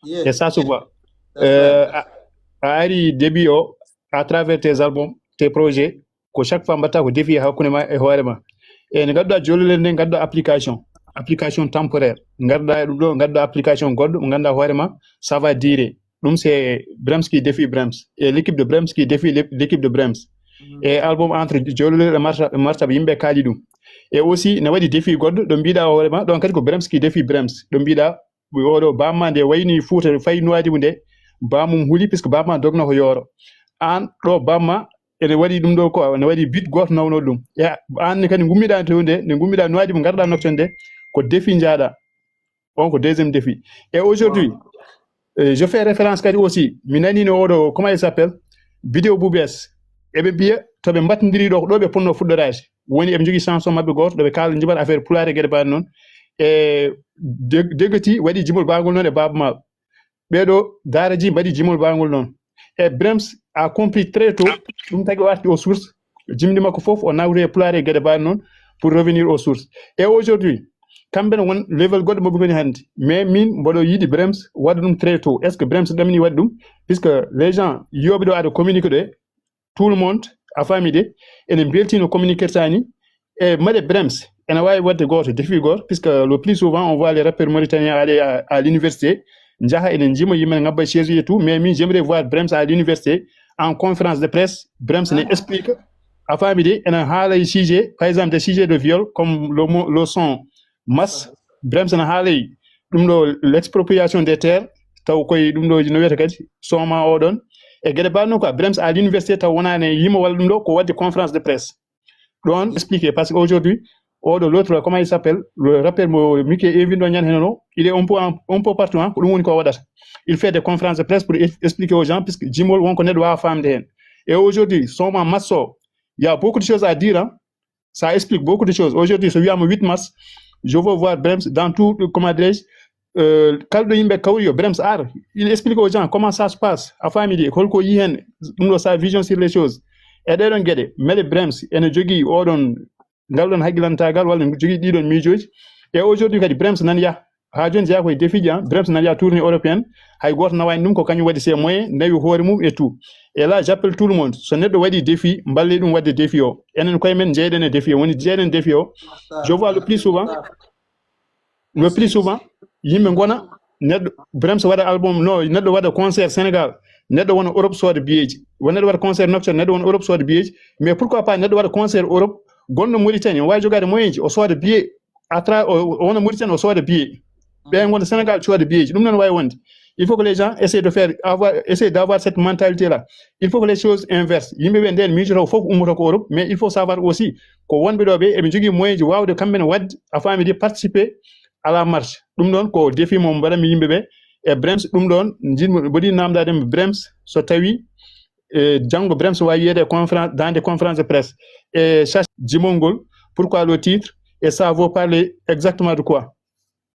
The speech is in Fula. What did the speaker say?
Et Yes, ça se voit. that's right. A ari début à travers tes albums, tes projets, ko chaque fois mbatta ko défi hakkunde ma e hoore ma. E ne gadda jolole nden gadda application temporaire. Ngarda dum do gadda application goddo mo ganda hoore ma, ça va durer. Donc c'est Brems qui défie Brems et l'équipe de Brems qui défie l'équipe de Brems. Et album entre jolole e marta yimbe kaali dum. Et aussi ne wadi défi goddo do biida hoore ma donc kadi ko Brems qui défie Brems do biida oɗo bamma nde wayni fuuta fayi nuwaji mu nde bamum huuli puisque bamma dogno ko yooro an ɗo bamma ene waɗi ɗum ɗo ko ne waɗi bit goto nawno ɗum e anne kadi gummiɗa to nde nde gummiɗa nuwaji mo garɗa nocton nde ko défi jaaɗa on ko deuxième défi et aujourd'hui je fais référence kadi aussi mi nanino oɗo comment il s'appelle vidéo Boubès eɓe mbiya toɓe mbatodiri ɗo ko ɗo ɓe ponno fuɗɗorade woni eɓe jogui chanson mabɓe goto ɗoɓe kalda jibat affaire pulaar e gueɗe mbaɗe noon e degoti waɗi jimol bagol noon e baba maɓe ɓeɗo daaraji mbaɗi jimol bagol noon e Brems a compris très tôt ɗum tagui o arti aux sources jimdi makko foof o nawri e pulaar e gueɗe mbaɗe noon pour revenir aux sources et aujourd'hui kamɓe ne won level goɗɗo moɓe goni hannde mais min mboɗo yiiɗi Brems waɗa ɗum très tôt est ce que Brems ɗamini waɗi ɗum puisque les gens yoɓe ɗo aɗa communique ɗo tout le monde a faami de ene beltino communiquerta ni e maɗe Brems ene wawi wadde goto défi goto puisque le plus souvent on voit les rappeurs mauritaniens aller à l'université jaha enen jima yimɓe ngabba chaise et tout mais min j'aimerais voir Brems à l'université en conférence de presse Brems ne explique a faami de ene haala sujet par exemple des sujets de viol comme le son masse Brems ne haalay ɗum ɗo l'expropriation des terres taw koye ɗum ɗo no wiyata kadi soma oɗon e gueɗe mbaɗ noon quoi Brems à l'université taw wonani yima walla ɗum ɗo ko wadde conférence de presse ɗon expliqué parce que aujourd'hui oɗo l'autre comment il s'appelle le rappeur mo miki evindo ñan hen no il est un peu partout hein ko ɗum woni ko waɗata il fait des conférences de presse pour expliquer aux gens puisque jimol wonko neɗɗo wawa famde hen et aujourd'hui soma masse o il y a beaucoup de choses à dire hein ça explique beaucoup de choses aujourd'hui so wiyama 8 mars je veux voir Brems dans tout comment dirais-je kalɗo yimɓe kawri yo Brems ar il explique aux gens comment ça se passe a famidi holko yi hen ɗum ɗo sa vision sur les choses e ɗeɗon gueɗe mele Brems ene jogui oɗon ngal ɗon haqqilantagal walla jogui ɗiɗon miijoji et aujourd'hui kadi Brems nan yaha ha joni jeeya koye défi ji Brems nan yaha tournée européenne hay goto nawani ɗum ko kañum waɗi ses moyens nawi hoore mum et tout et là j'appelle tout le monde so neɗɗo waɗi défi mballe ɗum wadde défi o enen koye men jeyɗen e défi o woni jeyɗen défi o je vois le plus souvent yimɓe gona neɗɗo Brems waɗa album no neɗɗo waɗa concert Sénégal neɗɗo wona Europe sooda biyeji won neɗɗo waɗa concert nocturne neɗɗo wona Europe sooda biyeji mais pourquoi pas neɗɗo waɗa concert Europe gonɗo Mauritanie o wawi jogade moyen ji o sooda billet o wona Mauritanie o sooda billet ɓen gonɗo Sénégal sooda biyeji ɗum noon wawi wonde il faut que les gens essaient d'avoir cette mentalité là il faut que les choses inversent yimɓeɓe nden miijoto foof ummoto ko Europe mais il faut savoir aussi ko wonɓe ɗo ɓe eɓe jogui moyen ji wawde kamɓene wadde a famidi participer à la marche ɗum ɗon ko défi mo mbaɗanmi yimɓeɓe e Brems ɗum ɗon jinmi mboɗi namdademi Brems so tawi janggo Brems wawi wiyede conférence dans des conférences de presse et chaque jimol ngol pourquoi le titre et ça vaut parler exactement de quoi